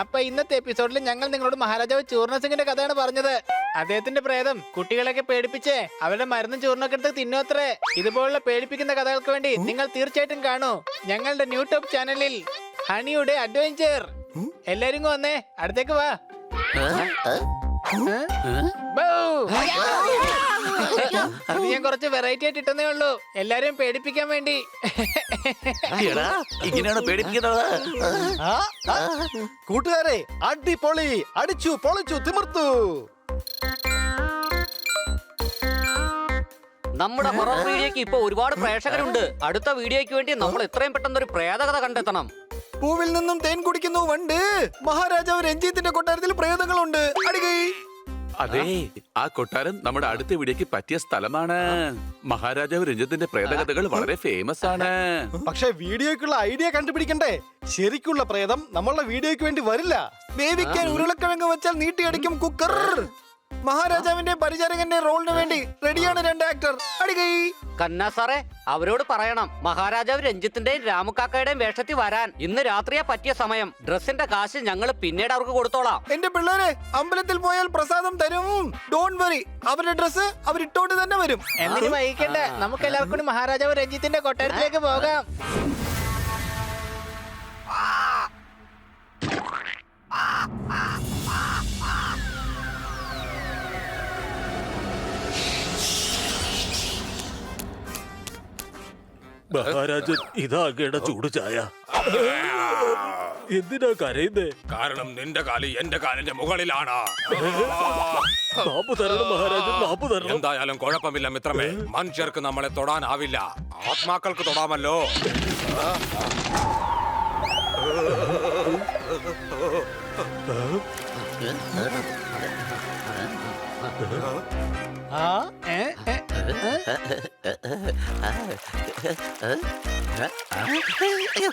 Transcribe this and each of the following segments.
അപ്പൊ ഇന്നത്തെ എപ്പിസോഡിൽ ഞങ്ങൾ നിങ്ങളോട് മഹാരാജാവ് ചൂർണ സിംഗിന്റെ കഥയാണ് പറഞ്ഞത്. അദ്ദേഹത്തിന്റെ പ്രേതം കുട്ടികളെയൊക്കെ പേടിപ്പിച്ച് അവരുടെ മരുന്നും ചൂർണൊക്കെ എടുത്ത് തിന്നോത്രേ. ഇതുപോലുള്ള പേടിപ്പിക്കുന്ന കഥകൾക്ക് വേണ്ടി നിങ്ങൾ തീർച്ചയായിട്ടും കാണൂ ഞങ്ങളുടെ യൂട്യൂബ് ചാനലിൽ ഹണിയുടെ അഡ്വഞ്ചർ. എല്ലാരും വന്നേ, അടുത്തേക്ക് വാ. അത് ഞാൻ കുറച്ച് വെറൈറ്റി ആയിട്ട് ഇട്ടേ ഉള്ളൂ, എല്ലാരെയും പേടിപ്പിക്കാൻ വേണ്ടി. ഇങ്ങനെയാണ് പേടിപ്പിക്കുന്നത്. കൂട്ടുകാരെ, അടിപൊളി, അടിച്ചു പൊളിച്ചു തിമിർത്തു. നമ്മുടെ ഹൊറർ വീഡിയോക്ക് ഇപ്പൊ ഒരുപാട് പ്രേക്ഷകരുണ്ട്. അടുത്ത വീഡിയോയ്ക്ക് വേണ്ടി നമ്മൾ എത്രയും പെട്ടെന്ന് ഒരു പ്രേതകഥ കണ്ടെത്തണം. പൂവിൽ നിന്നും തേൻ കുടിക്കുന്നു വണ്ട്. മഹാരാജാവ് രഞ്ജിത്തിന്റെ കൊട്ടാരത്തിൽ പ്രേതങ്ങളുണ്ട്. അടികൈ. അതെ, ആ കൊട്ടാരം നമ്മുടെ അടുത്ത വീഡിയോക്ക് പറ്റിയ സ്ഥലമാണ്. മഹാരാജാവ് രഞ്ജിത്തിന്റെ പ്രേതകഥകൾ വളരെ ഫേമസ് ആണ്. പക്ഷെ വീഡിയോക്കുള്ള ഐഡിയ കണ്ടുപിടിക്കണ്ടേ? ശരിക്കുള്ള പ്രേതം നമ്മളുടെ വീഡിയോക്ക് വേണ്ടി വരില്ല. വേവിക്കാൻ ഉരുളക്കിഴങ്ങ് വെച്ചാൽ നീട്ടിയടിക്കും കുക്കർ. മഹാരാജാവിന്റെ പരിചാരകന്റെ റോളിന് വേണ്ടി റെഡിയാണ് 2 ആക്ടർ. അടികൈ. കന്നാ സാറേ, അവരോട് പറയണം മഹാരാജാവ് രഞ്ജിത്തിന്റെയും രാമുക്കാക്കയുടെയും വേഷത്തിൽ വരാൻ. ഇന്ന് രാത്രിയാ പറ്റിയ സമയം. ഡ്രസ്സിന്റെ കാശ് ഞങ്ങൾ പിന്നീട് അവർക്ക് കൊടുത്തോളാം. എന്റെ പിള്ളേരെ, അമ്പലത്തിൽ പോയാൽ പ്രസാദം തരും. ഡോണ്ട് വറി, അവരുടെ ഡ്രസ് അവരിട്ടോണ്ട് തന്നെ വരും. എന്തിനു വൈകിക്കണ്ട, നമുക്ക് എല്ലാവർക്കും മഹാരാജാവ് രഞ്ജിത്തിന്റെ കൊട്ടാരത്തിലേക്ക് പോകാം. മഹാരാജൻ, ഇതാകേണ്ട ചൂട് ചായ. എന്തിനാ കരയുന്നേ? കാരണം നിന്റെ കാല് എന്റെ കാലിന്റെ മുകളിലാണ്. മാപ്പ് തരണം മഹാരാജൻ, മാപ്പ് തരണം. എന്തായാലും കുഴപ്പമില്ല മിത്രമേ, മനുഷ്യർക്ക് നമ്മളെ തൊടാനാവില്ല, ആത്മാക്കൾക്ക് തൊടാമല്ലോ.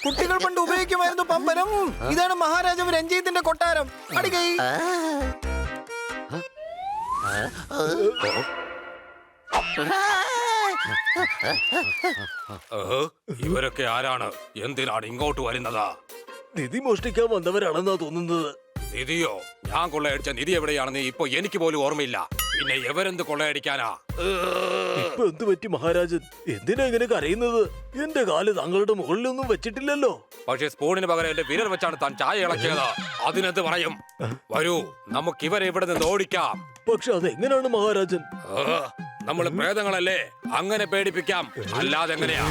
കുട്ടികൾ പണ്ട് ഉപയോഗിക്കുമായിരുന്നു പമ്പരം. ഇതാണ് മഹാരാജാവ് രഞ്ജിത്തിന്റെ കൊട്ടാരം. അടികൈ. ഇവരൊക്കെ ആരാണ്? എന്തിനാണ് ഇങ്ങോട്ട് വരുന്നത്? നിധി മോഷ്ടിക്കാൻ വന്നവരാണെന്നാ തോന്നുന്നത്. നിധിയോ? ഞാൻ കൊള്ളയടിച്ച നിധി എവിടെയാണെന്ന് ഇപ്പൊ എനിക്ക് പോലും ഓർമ്മയില്ല. പിന്നെ എവരെന്ത് കൊള്ളയടിക്കാനാ? ഇപ്പൊ എന്ത് പറ്റി മഹാരാജൻ? എന്തിനാ ഇങ്ങനെ കരയുന്നത്? എന്റെ കാല് താങ്കളുടെ മുകളിലൊന്നും വെച്ചിട്ടില്ലല്ലോ. പക്ഷെ സ്പൂണിന് പകരം എന്റെ വിരൽ വെച്ചാണ് താൻ ചായ ഇളക്കിയത്. അതിനെന്ത് പറയും? വരൂ, നമുക്ക് ഇവരെ ഇവിടെ നിന്ന് ഓടിക്കാം. പക്ഷെ അതെങ്ങനെയാണ് മഹാരാജൻ? നമ്മൾ പ്രേതങ്ങളല്ലേ, അങ്ങനെ പേടിപ്പിക്കാം. അല്ലാതെ എങ്ങനെയാ?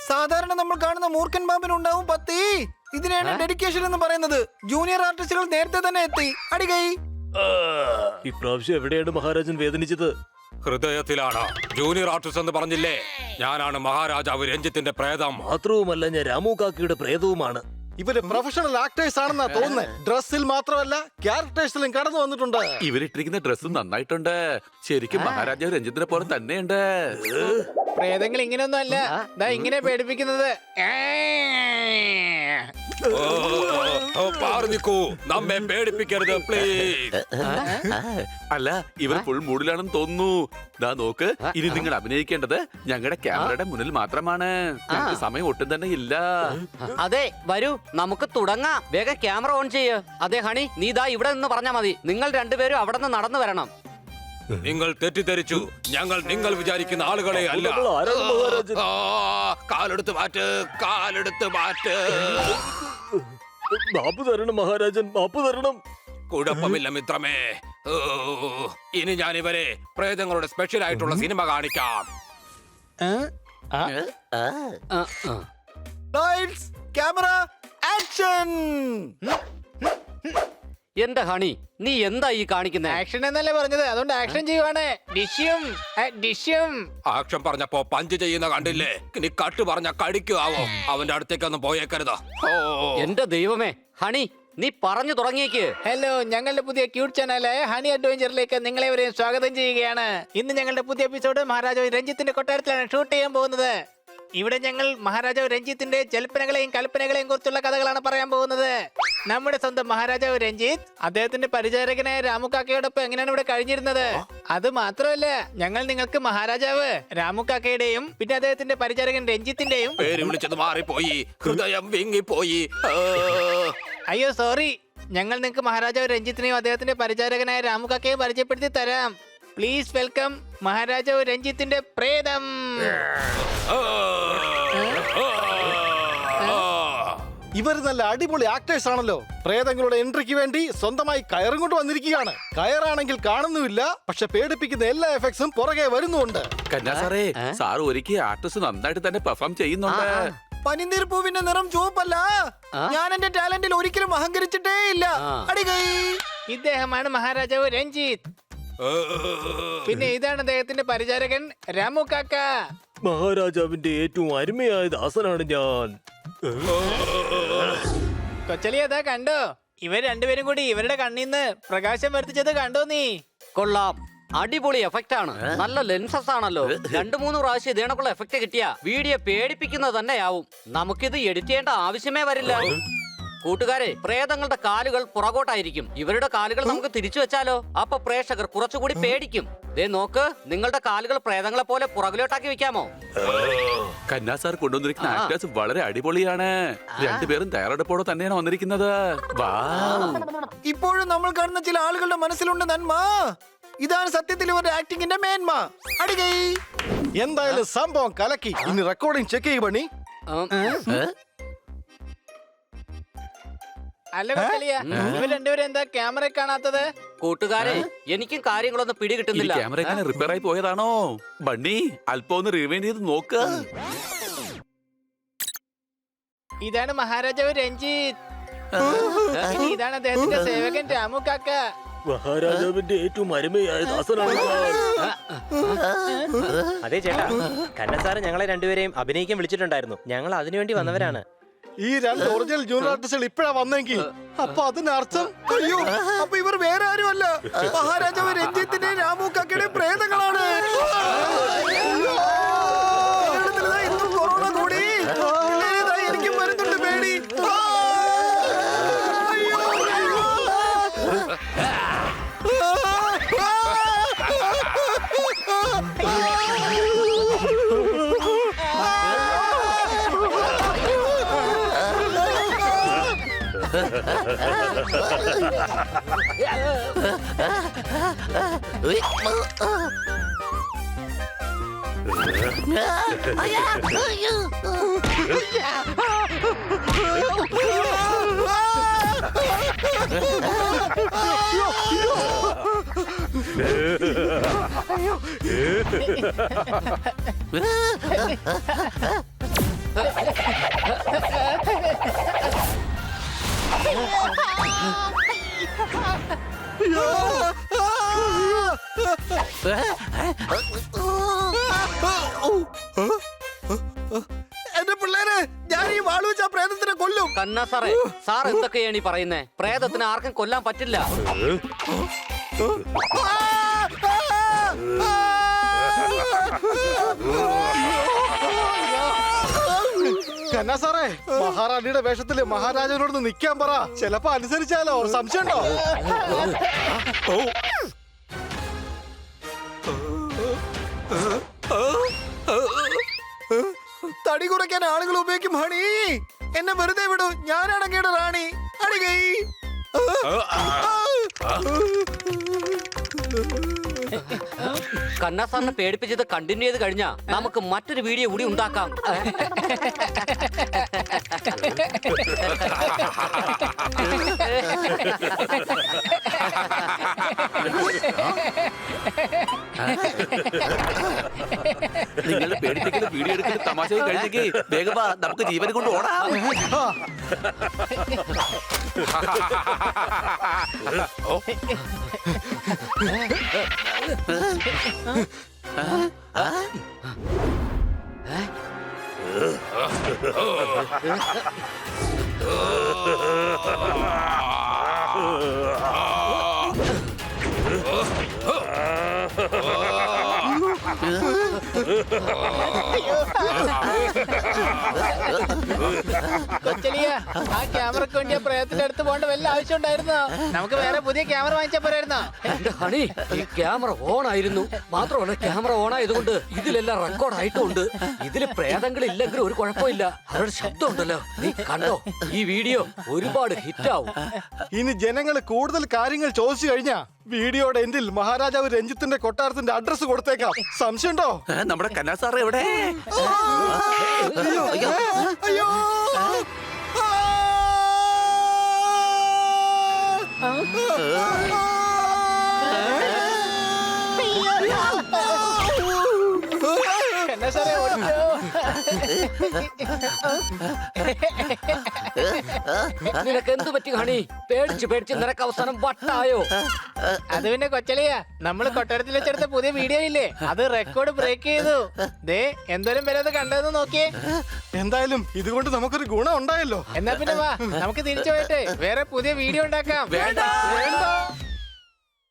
സാധാരണ നമ്മൾ കാണുന്ന മൂർഖൻ പാമ്പിനുണ്ടാവും 10. ഇതിനാണ് ഡെഡിക്കേഷൻ എന്ന് പറയുന്നത്. ജൂനിയർ ആർട്ടിസ്റ്റുകൾ നേരത്തെ തന്നെ എത്തി. അടികൈ. ഇപ്രാവശ്യം എവിടെയാണ് മഹാരാജൻ വേദനിച്ചത്? ഹൃദയത്തിലാണ്. ജൂനിയർ ആർട്ടിസ്റ്റ് എന്ന് പറഞ്ഞില്ലേ, ഞാനാണ് മഹാരാജാവ് രഞ്ജിത്തിന്റെ പ്രേതം. മാത്രവുമല്ല, ഞാൻ രാമു കാക്കയുടെ പ്രേതവുമാണ്. ഇവര് പ്രൊഫഷണൽ ആക്ടേഴ്സ് ആണെന്നാ തോന്നുന്നത്. ഡ്രസ്സിൽ മാത്രമല്ല, ക്യാരക്ടേഴ്സിലും കടന്നു വന്നിട്ടുണ്ട്. ഇവരിട്ടിരിക്കുന്ന ഡ്രസ്സ് നന്നായിട്ടുണ്ട്. ശരിക്കും മഹാരാജാവ് രഞ്ജിത്തിനെ പോലെ തന്നെയുണ്ട്. പ്രേതങ്ങൾ ഇങ്ങനെയൊന്നും അല്ല, ദാ ഇങ്ങനെ പേടിപ്പിക്കുന്നത്. നിൽക്കൂ, നമ്മെ പേടിപ്പിക്കരുത് പ്ലീസ്. അല്ല, ഇവർ ഫുൾ മൂഡിലാണെന്ന് തോന്നുന്നു. ദാ നോക്ക്, ഇനി നിങ്ങൾ അഭിനയിക്കേണ്ടത് ഞങ്ങളുടെ ക്യാമറയുടെ മുന്നിൽ മാത്രമാണ്. ഞങ്ങൾക്ക് സമയം ഒട്ടും തന്നെ ഇല്ല. അതെ, വരൂ, നമുക്ക് തുടങ്ങാം. വേഗം ക്യാമറ ഓൺ ചെയ്യ്. അതെ ഹണി, നീ ദാ ഇവിടെ നിന്ന് പറഞ്ഞാ മതി. നിങ്ങൾ രണ്ടുപേരും അവിടെ നിന്ന് നടന്നു വരണം. നിങ്ങൾ തെറ്റിദ്ധരിച്ചു. ഞങ്ങൾ നിങ്ങൾ വിചാരിക്കുന്ന ആളുകളെ അല്ല. കാലെടുത്ത് മാറ്റ്, കാലെടുത്ത് മാറ്റ്. മാപ്പ് തരണം മഹാരാജൻ, മാപ്പ് തരണം. കുഴപ്പമില്ല മിത്രമേ, ഇനി ഞാൻ ഇവരെ പ്രേതങ്ങളുടെ സ്പെഷ്യൽ ആയിട്ടുള്ള സിനിമ കാണിക്കാം. Lights camera action. എന്റെ ഹണി, നീ എന്താ ഈ കാണിക്കുന്നേ? ആക്ഷൻ എന്നല്ലേ പറഞ്ഞത്, അതുകൊണ്ട് ആക്ഷൻ ചെയ്യുവാണ്. ഡിഷ്യം ഡിഷ്യം. ആക്ഷൻ പറഞ്ഞപ്പോ പഞ്ച് ചെയ്യുന്ന കണ്ടില്ലേ? നീ കട്ട് പറഞ്ഞ കടിക്കുവോ? അവന്റെ അടുത്തേക്കൊന്നും പോയേക്കരുത്. എന്റെ ദൈവമേ, ഹണി നീ പറഞ്ഞു തുടങ്ങിയേക്ക്. ഹലോ, ഞങ്ങളുടെ പുതിയ ക്യൂട്ട് ചാനലായ ഹണി അഡ്വഞ്ചറിലേക്ക് നിങ്ങളെവരെയും സ്വാഗതം ചെയ്യുകയാണ്. ഇന്ന് ഞങ്ങളുടെ പുതിയ എപ്പിസോഡ് മഹാരാജാവ് രഞ്ജിത്തിന്റെ കൊട്ടാരത്തിലാണ് ഷൂട്ട് ചെയ്യാൻ പോകുന്നത്. ഇവിടെ ഞങ്ങൾ മഹാരാജാവ് രഞ്ജിത്തിന്റെ ജൽപ്പനകളെയും കൽപ്പനകളെയും കുറിച്ചുള്ള കഥകളാണ് പറയാൻ പോകുന്നത്. നമ്മുടെ സ്വന്തം മഹാരാജാവ് രഞ്ജിത്ത് അദ്ദേഹത്തിന്റെ പരിചാരകനായ രാമുക്കാക്കയോടൊപ്പം എങ്ങനെയാണ് ഇവിടെ കഴിഞ്ഞിരുന്നത്. അത് മാത്രമല്ല, ഞങ്ങൾ നിങ്ങൾക്ക് മഹാരാജാവ് രാമുക്കാക്കയുടെയും പിന്നെ അദ്ദേഹത്തിന്റെ പരിചാരകൻ രഞ്ജിത്തിന്റെയും പേര് വിളിച്ചത് മാറിപ്പോയി, ഹൃദയം വിങ്ങിപ്പോയി. അയ്യോ സോറി, ഞങ്ങൾ നിങ്ങൾക്ക് മഹാരാജാവ് രഞ്ജിത്തിനെയും അദ്ദേഹത്തിന്റെ പരിചാരകനായ രാമുക്കാക്കയും പരിചയപ്പെടുത്തി തരാം. പ്ലീസ് വെൽക്കം മഹാരാജാവ് രഞ്ജിത്തിന്റെ പ്രേതം. ഇവർ നല്ല അടിപൊളി ആക്ടേഴ്സ് ആണല്ലോ. പ്രേതങ്ങളുടെ എൻട്രിക്ക് വേണ്ടി സ്വന്തമായി കയറും കൊണ്ട് വന്നിരിക്കുകയാണ്. കയറാണെങ്കിൽ കാണുന്നുമില്ല, പക്ഷെ പേടിപ്പിക്കുന്ന എല്ലാ എഫക്ട്സും പുറകെ വരുന്നുണ്ട്. കന്യാ സാറേ, സാർ ഒരുക്കി ആർട്ടിസ്റ്റ് നന്നായിട്ട് തന്നെ പെർഫോം ചെയ്യുന്നുണ്ട്. പനിനീർ പൂവിന്റെ നിറം ചുവപ്പല്ല. ഞാൻ എന്റെ ടാലന്റിൽ ഒരിക്കലും അഹങ്കരിച്ചിട്ടേ ഇല്ല. അടികൈ. ഇദ്ദേഹമാണ് മഹാരാജാവ് രഞ്ജിത്ത്. പിന്നെ ഇതാണ് അദ്ദേഹത്തിന്റെ പരിചാരകൻ രാമുക്കാക്ക. മഹാരാജാവിന്റെ ഏറ്റവും അരുമയായ ദാസനാണ് ഞാൻ. കൊച്ചലി അതാ കണ്ടോ? ഇവർ രണ്ടുപേരും കൂടി ഇവരുടെ കണ്ണീന്ന് പ്രകാശം വർദ്ധിച്ചത് കണ്ടോ നീ? കൊള്ളാം, അടിപൊളി എഫക്റ്റ് ആണ്. നല്ല ലെൻസസ് ആണല്ലോ. 2-3 പ്രാവശ്യം ഇതേണക്കുള്ള എഫക്റ്റ് കിട്ടിയ വീഡിയോ പേടിപ്പിക്കുന്നത് തന്നെയാവും. നമുക്കിത് എഡിറ്റ് ചെയ്യേണ്ട ആവശ്യമേ വരില്ല. കൂട്ടുകാരെ, പ്രേതങ്ങളുടെ കാലുകൾ പുറകോട്ടായിരിക്കും. ഇവരുടെ കാലുകൾ നമുക്ക് തിരിച്ചു വെച്ചാലോ? അപ്പൊ പ്രേക്ഷകർ കുറച്ചുകൂടി പേടിക്കും. ദേ നോക്ക്, നിങ്ങളുടെ കാലുകൾ പ്രേതങ്ങളെ പോലെ പുറകിലോട്ടാക്കി വെക്കാമോ? കന്യാ സാർ കൊണ്ടുവന്നിരിക്കുന്ന ആക്ടേഴ്സ് വളരെ അടിപൊളിയാണ്. രണ്ടുപേരും തയ്യാറെടുപ്പോടെ തന്നെയാണ് വന്നിരിക്കുന്നത്. ഇപ്പോഴും നമ്മൾ കാണുന്ന ചില ആളുകളുടെ മനസ്സിലുണ്ട് നന്മ. ഇതാണ് സത്യത്തിൽ ഇവരുടെ ആക്ടിങ്ങിന്റെ മേന്മ. അടികൈ. എന്തായാലും സംഭവം കലക്കി. ഇനി റെക്കോർഡിംഗ് ചെക്ക് ചെയ്യ പണി. അല്ല കൊച്ചലിയ, ഇവർ രണ്ടുപേരും എന്താ ക്യാമറ കാണാത്തത്? കൂട്ടുകാരെ, എനിക്കും കാര്യങ്ങളൊന്നും പിടികിട്ടുന്നില്ല. ക്യാമറ എങ്ങനെ റിപ്പയർ ആയി പോയതാണോ? ബണ്ണി, അല്പം ഒന്ന് റിവൈൻഡ് ചെയ്ത് നോക്ക്. ഇതാണ് മഹാരാജാവ് രഞ്ജിത്ത്. ഇനി ഇതാണ് അദ്ദേഹത്തിന്റെ സേവകൻ രാമുക്കാക്ക. മഹാരാജാവിന്റെ ഏറ്റവും അരുമയായ ദാസനാണ് ഞാൻ. അതെ ചേട്ടാ, കന്ന സാറ് ഞങ്ങളെ രണ്ടുപേരെയും അഭിനയിക്കാൻ വിളിച്ചിട്ടുണ്ടായിരുന്നു. ഞങ്ങൾ അതിനുവേണ്ടി വന്നവരാണ്. ഈ രണ്ട് ഒറിജിനൽ ജൂനിയർ ആർട്ടിസ്റ്റുകൾ ഇപ്പഴാ വന്നെങ്കിൽ അപ്പൊ അതിനർത്ഥം അയ്യോ, അപ്പൊ ഇവർ വേറെ ആരുമല്ല, മഹാരാജാവ് രഞ്ജിത്തിന്റെ രാമുക്കാക്കയുടെ പ്രേതങ്ങളാണ്. ഇന്നും കൊറോണ കൂടി എനിക്കും വരുന്നുണ്ട് പേടി. എന്റെ പിള്ളേര്, ഞാൻ ഈ വാള് വെച്ച പ്രേതത്തിനെ കൊല്ലും. കന്ന സാറേ, സാർ എന്തൊക്കെയാണ് ഈ പറയുന്നേ? പ്രേതത്തിന് ആർക്കും കൊല്ലാൻ പറ്റില്ല. കന്നാ സാറേ, മഹാറാണിയുടെ വേഷത്തില് മഹാരാജാവിനോട് നിൽക്കാൻ പറ. ചിലപ്പോ അനുസരിച്ചാലോ? സംശയമുണ്ടോ? തടി കുറയ്ക്കാൻ ആളുകൾ ഉപയോഗിക്കും ഹണി. എന്നെ വെറുതെ വിടൂ, ഞാനാണ് അങ്ങയുടെ റാണി. അടികൈ. കന്ന സാറിനെ പേടിപ്പിച്ചത് കണ്ടിന്യൂ ചെയ്ത് കഴിഞ്ഞാ നമുക്ക് മറ്റൊരു വീഡിയോ കൂടി ഉണ്ടാക്കാം. നിങ്ങളുടെ പേടിപ്പിക്കുന്ന വീഡിയോ എടുക്കുന്ന തമാശ കഴിഞ്ഞെങ്കിൽ വേഗം വാ, നമുക്ക് ജീവനെ കൊണ്ട് ഓടാം. ഓ, കൊച്ചലിയ ആ ക്യാമറക്ക് വേണ്ടി ആ പ്രേതത്തിന്റെ അടുത്ത് പോകേണ്ട വല്ല ആവശ്യം ഉണ്ടായിരുന്നോ? നമുക്ക് വേറെ പുതിയ ക്യാമറ വാങ്ങിച്ചാ പോരായിരുന്നോ? എന്റെ ഹണി, ഈ ക്യാമറ ഓൺ ആയിരുന്നു. മാത്രമല്ല ക്യാമറ ഓൺ ആയതുകൊണ്ട് ഇതിലെല്ലാം റെക്കോർഡ് ആയിട്ടുണ്ട്. ഇതില് പ്രേതങ്ങൾ ഇല്ലെങ്കിലും ഒരു കുഴപ്പമില്ല. അവരുടെ ശബ്ദം ഉണ്ടല്ലോ, നീ കണ്ടോ? ഈ വീഡിയോ ഒരുപാട് ഹിറ്റാവും. ഇനി ജനങ്ങൾ കൂടുതൽ കാര്യങ്ങൾ ചോദിച്ചു കഴിഞ്ഞാ വീഡിയോയുടെ എൻഡിൽ മഹാരാജാവ് രഞ്ജിത്തിന്റെ കൊട്ടാരത്തിന്റെ അഡ്രസ് കൊടുത്തേക്കാം. സംശയമുണ്ടോ? നമ്മുടെ കന്നാ സാറ് എവിടെ? അയ്യോ എന്നാ സാറേ ഓടിച്ചോ? നിനക്ക് എന്ത് പറ്റി ഹണി? പേടിച്ച് പേടിച്ച് നിനക്ക് അവസാനം വട്ടായോ? അത് പിന്നെ കൊച്ചലിയ, നമ്മള് കൊട്ടാരത്തിൽ വെച്ചെടുത്ത പുതിയ വീഡിയോ ഇല്ലേ, അത് റെക്കോർഡ് ബ്രേക്ക് ചെയ്തു. ദേ എന്തോരം പേര് അത് കണ്ടതെന്ന് നോക്കിയേ. എന്തായാലും ഇതുകൊണ്ട് നമുക്കൊരു ഗുണം ഉണ്ടായല്ലോ. എന്നാ പിന്നെ വാ, നമുക്ക് തിരിച്ചു പോയിട്ട് വേറെ പുതിയ വീഡിയോ ഉണ്ടാക്കാം. വേണ്ട. വേണ്ട.